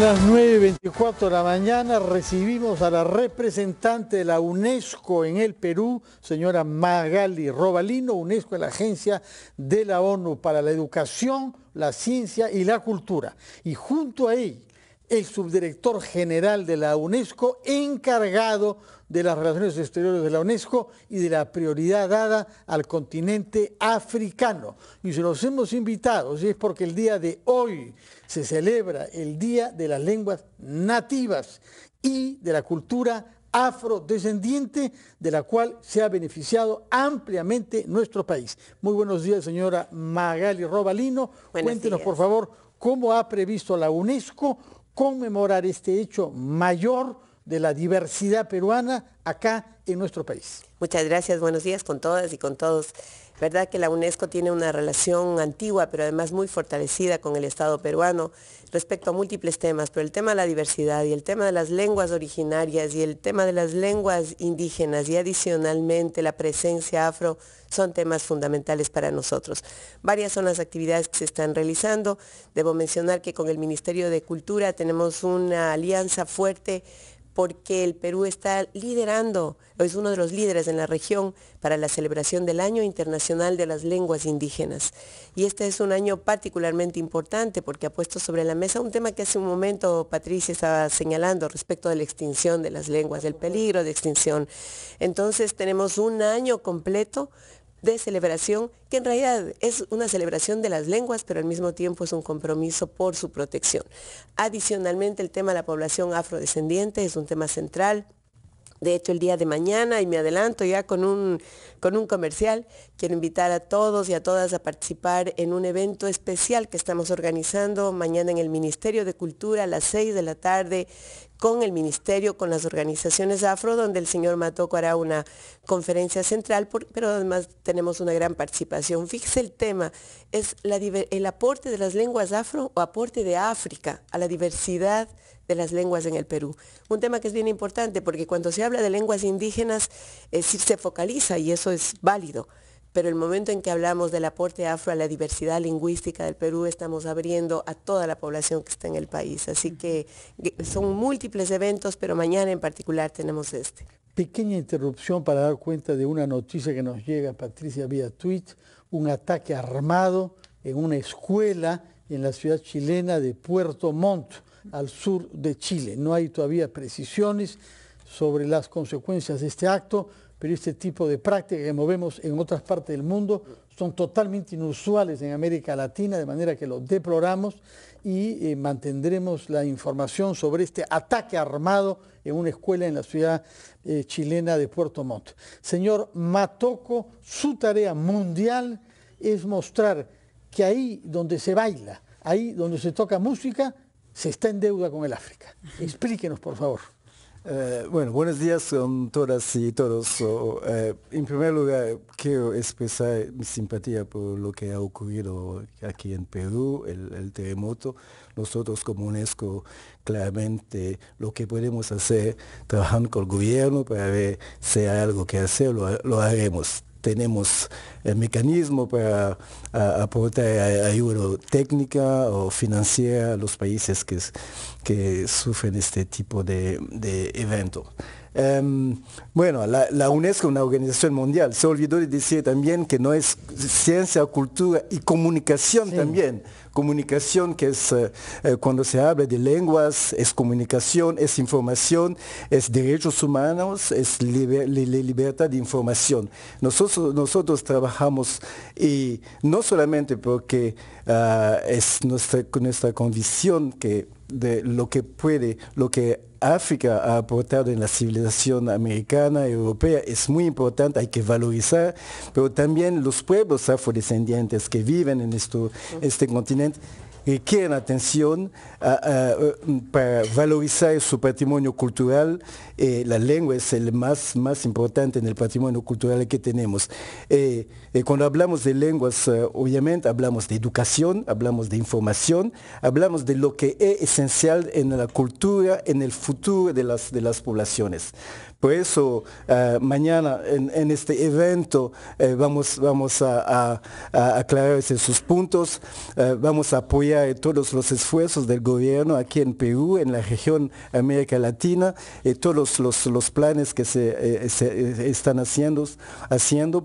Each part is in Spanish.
Son las 9:24 de la mañana, recibimos a la representante de la UNESCO en el Perú, señora Magali Robalino. UNESCO es la agencia de la ONU para la educación, la ciencia y la cultura. Y junto a ella, el subdirector general de la UNESCO, encargado de las relaciones exteriores de la UNESCO y de la prioridad dada al continente africano. Y se los hemos invitado, y es porque el día de hoy se celebra el Día de las Lenguas Nativas y de la cultura afrodescendiente, de la cual se ha beneficiado ampliamente nuestro país. Muy buenos días, señora Magali Robalino. Cuéntenos, por favor, cómo ha previsto la UNESCO conmemorar este hecho mayor de la diversidad peruana acá en nuestro país. Muchas gracias, buenos días con todas y con todos. Verdad que la UNESCO tiene una relación antigua, pero además muy fortalecida con el Estado peruano respecto a múltiples temas, pero el tema de la diversidad y el tema de las lenguas originarias y el tema de las lenguas indígenas y adicionalmente la presencia afro son temas fundamentales para nosotros. Varias son las actividades que se están realizando. Debo mencionar que con el Ministerio de Cultura tenemos una alianza fuerte porque el Perú está liderando, es uno de los líderes en la región para la celebración del Año Internacional de las Lenguas Indígenas. Y este es un año particularmente importante porque ha puesto sobre la mesa un tema que hace un momento Patricia estaba señalando respecto de la extinción de las lenguas, del peligro de extinción. Entonces tenemos un año completo de celebración, que en realidad es una celebración de las lenguas, pero al mismo tiempo es un compromiso por su protección. Adicionalmente, el tema de la población afrodescendiente es un tema central. De hecho, el día de mañana, y me adelanto ya con un comercial, quiero invitar a todos y a todas a participar en un evento especial que estamos organizando mañana en el Ministerio de Cultura a las 6 de la tarde, con el Ministerio, con las organizaciones afro, donde el señor Matoco hará una conferencia central, pero además tenemos una gran participación. Fíjese, el tema es el aporte de las lenguas afro o aporte de África a la diversidad de las lenguas en el Perú. Un tema que es bien importante porque cuando se habla de lenguas indígenas sí se focaliza y eso es válido, pero el momento en que hablamos del aporte afro a la diversidad lingüística del Perú estamos abriendo a toda la población que está en el país. Así que son múltiples eventos, pero mañana en particular tenemos este. Pequeña interrupción para dar cuenta de una noticia que nos llega, Patricia, vía tweet: un ataque armado en una escuela en la ciudad chilena de Puerto Montt, al sur de Chile. No hay todavía precisiones sobre las consecuencias de este acto, pero este tipo de prácticas que movemos en otras partes del mundo son totalmente inusuales en América Latina, de manera que lo deploramos y mantendremos la información sobre este ataque armado en una escuela en la ciudad chilena de Puerto Montt. Señor Matoco, su tarea mundial es mostrar que ahí donde se baila, ahí donde se toca música, se está en deuda con el África. Explíquenos, por favor. Bueno, buenos días con todas y todos. En primer lugar, quiero expresar mi simpatía por lo que ha ocurrido aquí en Perú, el terremoto. Nosotros como UNESCO, claramente lo que podemos hacer, trabajando con el gobierno para ver si hay algo que hacer, lo haremos. Tenemos el mecanismo para aportar ayuda técnica o financiera a los países que sufren este tipo de evento. Bueno, la UNESCO es una organización mundial. Se olvidó de decir también que no es ciencia, cultura y comunicación también. Comunicación, que es cuando se habla de lenguas, es comunicación, es información, es derechos humanos, es libertad de información. Nosotros trabajamos, y no solamente porque es nuestra convicción que de lo que África ha aportado en la civilización americana, europea, es muy importante, hay que valorizar, pero también los pueblos afrodescendientes que viven en este continente requieren atención para valorizar su patrimonio cultural. La lengua es el más importante en el patrimonio cultural que tenemos. Cuando hablamos de lenguas, obviamente hablamos de educación, hablamos de información, hablamos de lo que es esencial en la cultura, en el futuro de las poblaciones. Por eso mañana en este evento vamos a aclarar esos puntos, vamos a apoyar todos los esfuerzos del gobierno aquí en Perú, en la región América Latina, todos los planes que se están haciendo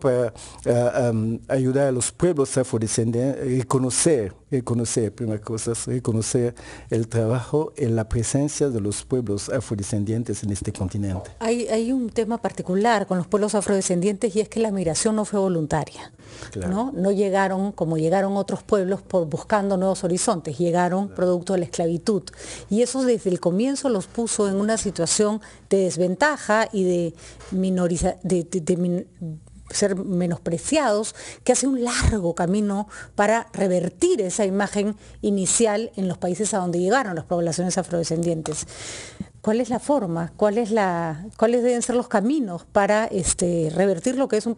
para ayudar a los pueblos afrodescendientes, reconocer, primera cosa, reconocer el trabajo y la presencia de los pueblos afrodescendientes en este continente. Hay un tema particular con los pueblos afrodescendientes y es que la migración no fue voluntaria. Claro. No llegaron como llegaron otros pueblos buscando nuevos horizontes, llegaron producto de la esclavitud. Y eso desde el comienzo los puso en una situación de desventaja y de ser menospreciados, que hace un largo camino para revertir esa imagen inicial en los países a donde llegaron las poblaciones afrodescendientes. ¿Cuál es la forma? ¿Cuáles deben ser los caminos para revertir lo que es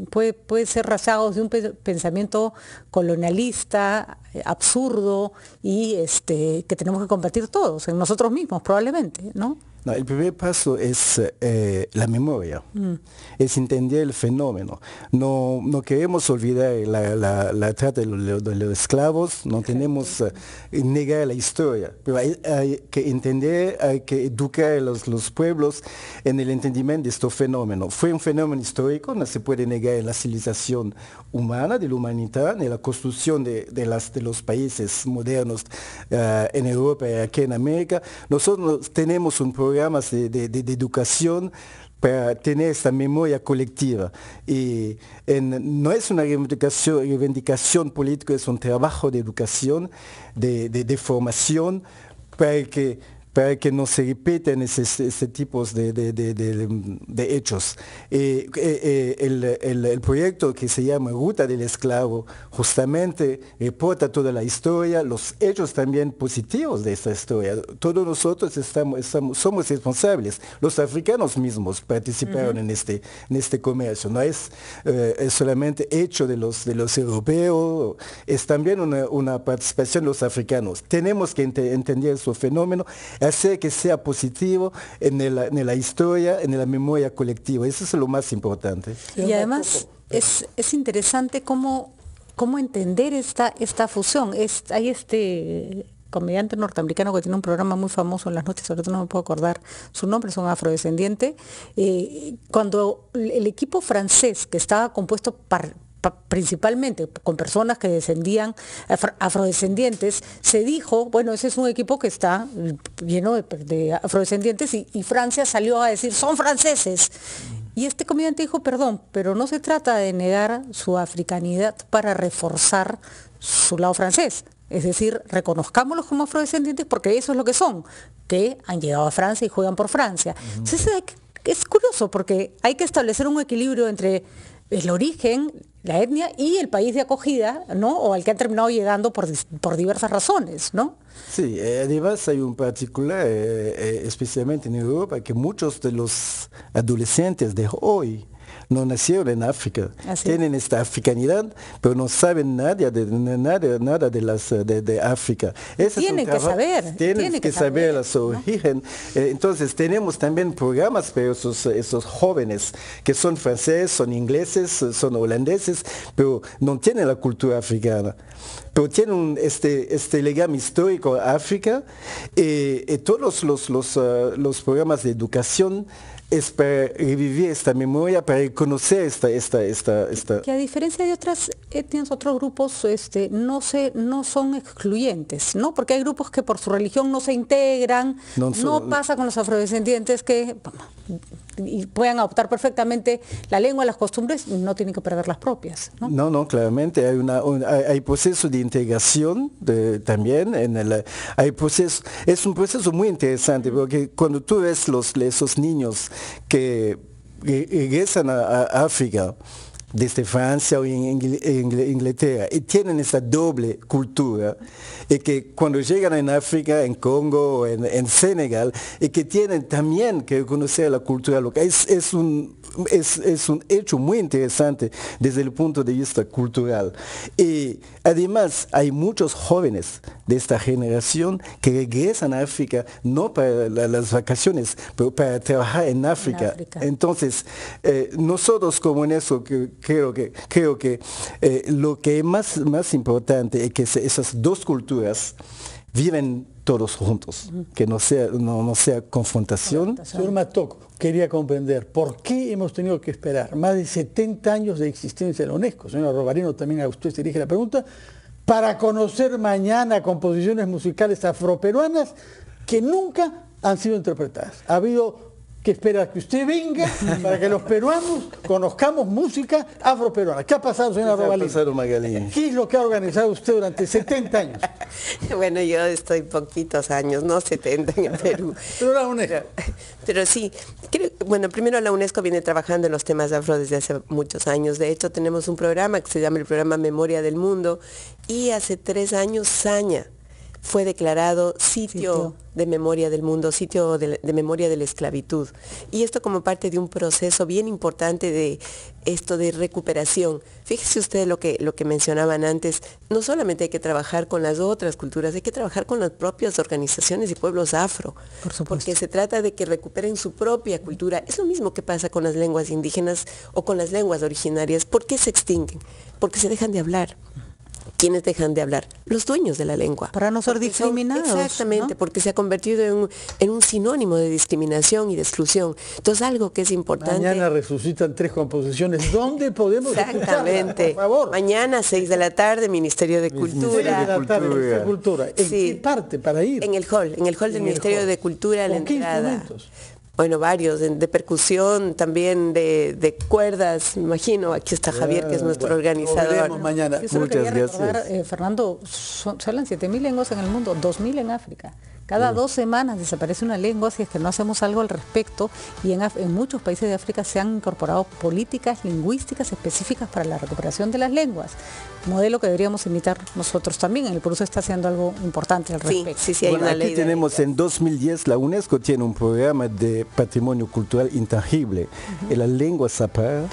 puede ser rasgados de un pensamiento colonialista, absurdo y que tenemos que combatir todos, en nosotros mismos probablemente, ¿no? No, el primer paso es la memoria, es entender el fenómeno. No queremos olvidar la trata de los esclavos, no tenemos negar la historia, pero hay que entender, hay que educar a los pueblos en el entendimiento de este fenómeno. Fue un fenómeno histórico, no se puede negar en la civilización humana, de la humanidad, en la construcción de los países modernos en Europa y aquí en América. Nosotros tenemos un programa de educación para tener esta memoria colectiva. Y no es una reivindicación política, es un trabajo de educación, de formación, para que no se repiten ese tipo de hechos. El proyecto que se llama Ruta del Esclavo justamente reporta toda la historia, los hechos también positivos de esta historia. Todos nosotros somos responsables. Los africanos mismos participaron en este comercio. No es solamente hecho de los europeos, es también una participación de los africanos. Tenemos que entender su fenómeno, hacer que sea positivo en la historia, en la memoria colectiva. Eso es lo más importante. Y además es interesante cómo entender esta fusión. Hay comediante norteamericano que tiene un programa muy famoso en las noches, sobre todo no me puedo acordar su nombre, es un afrodescendiente. Cuando el equipo francés, que estaba compuesto principalmente con personas que descendían, afrodescendientes, se dijo, bueno, ese es un equipo que está lleno de afrodescendientes y Francia salió a decir, son franceses. Y este comediante dijo, perdón, pero no se trata de negar su africanidad para reforzar su lado francés. Es decir, reconozcámoslos como afrodescendientes porque eso es lo que son, que han llegado a Francia y juegan por Francia. Entonces es curioso porque hay que establecer un equilibrio entre el origen, la etnia y el país de acogida, ¿no? O al que han terminado llegando por diversas razones, ¿no? Sí, además hay un particular, especialmente en Europa, que muchos de los adolescentes de hoy no nacieron en África, tienen esta africanidad, pero no saben nada de África. Tienen que saber. Tienen que saber su origen. Entonces tenemos también programas para esos jóvenes que son franceses, son ingleses, son holandeses, pero no tienen la cultura africana. Pero tienen este legado histórico a África y todos los programas de educación es para revivir esta memoria, para reconocer esta. Que a diferencia de otras etnias, otros grupos no son excluyentes, ¿no? Porque hay grupos que por su religión no se integran, no pasa con los afrodescendientes que y puedan adoptar perfectamente la lengua, las costumbres, y no tienen que perder las propias, ¿no? No, claramente hay proceso de integración también, es un proceso muy interesante, porque cuando tú ves esos niños que regresan a África, desde Francia o Inglaterra, y tienen esta doble cultura, y que cuando llegan en África, en Congo o en Senegal, y que tienen también que conocer la cultura local, es un es un hecho muy interesante desde el punto de vista cultural. Y además hay muchos jóvenes de esta generación que regresan a África no para las vacaciones, pero para trabajar en África. Entonces, nosotros como UNESCO creo que lo que es más importante es que esas dos culturas viven todos juntos, que no sea confrontación. Señor Matoc, quería comprender por qué hemos tenido que esperar más de 70 años de existencia de la UNESCO. Señora Robalino, también a usted se dirige la pregunta, para conocer mañana composiciones musicales afroperuanas que nunca han sido interpretadas. Ha habido que esperar que usted venga para que los peruanos conozcamos música afroperuana. ¿Qué ha pasado, señora Robalino? ¿Qué es lo que ha organizado usted durante 70 años? Bueno, yo estoy poquitos años, no 70 en el Perú. Pero la UNESCO. Pero sí, bueno, primero la UNESCO viene trabajando en los temas afro desde hace muchos años. De hecho, tenemos un programa que se llama el programa Memoria del Mundo, y hace 3 años Saña fue declarado sitio de memoria del mundo, sitio de memoria de la esclavitud. Y esto como parte de un proceso bien importante de esto de recuperación. Fíjese usted lo que mencionaban antes, no solamente hay que trabajar con las otras culturas, hay que trabajar con las propias organizaciones y pueblos afro, porque se trata de que recuperen su propia cultura. Es lo mismo que pasa con las lenguas indígenas o con las lenguas originarias. ¿Por qué se extinguen? Porque se dejan de hablar. ¿Quiénes dejan de hablar? Los dueños de la lengua. Para no ser discriminados. Exactamente, ¿no? Porque se ha convertido en un sinónimo de discriminación y de exclusión. Entonces, algo que es importante... Mañana resucitan 3 composiciones. ¿Dónde podemos Exactamente. Por favor. Mañana, 6 de la tarde, Ministerio de Cultura. ¿En qué parte para ir? En el hall del Ministerio de Cultura, la entrada. Instrumentos? Bueno, varios, de percusión, también de cuerdas, me imagino. Aquí está Javier, que es nuestro organizador. Mañana. Muchas gracias. Fernando, se hablan 7.000 lenguas en el mundo, 2.000 en África. Cada 2 semanas desaparece una lengua si es que no hacemos algo al respecto, y en muchos países de África se han incorporado políticas lingüísticas específicas para la recuperación de las lenguas. Modelo que deberíamos imitar nosotros también. En el Perú se está haciendo algo importante al respecto. Sí, hay una ley. Aquí tenemos en 2010, la UNESCO tiene un programa de patrimonio cultural intangible. La lengua zapara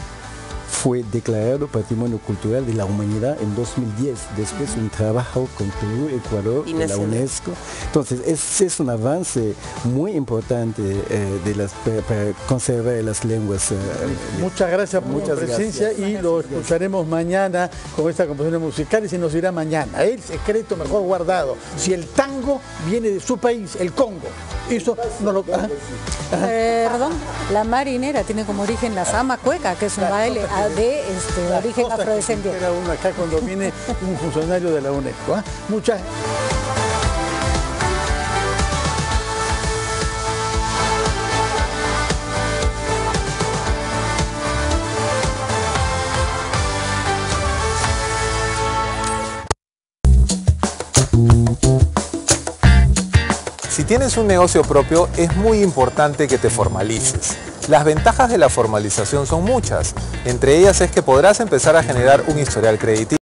fue declarado Patrimonio Cultural de la Humanidad en 2010, después un trabajo con Perú, Ecuador, de la UNESCO. Entonces, es un avance muy importante para conservar las lenguas. Muchas gracias por su presencia y lo escucharemos mañana con esta composición musical, y se nos irá mañana. El secreto mejor guardado. Si el tango viene de su país, el Congo, eso no lo... Perdón, la marinera tiene como origen la sama cueca, que es un baile de origen afrodescendiente. Era uno acá cuando viene un funcionario de la UNESCO. Muchas... Si tienes un negocio propio, es muy importante que te formalices. Las ventajas de la formalización son muchas. Entre ellas es que podrás empezar a generar un historial crediticio.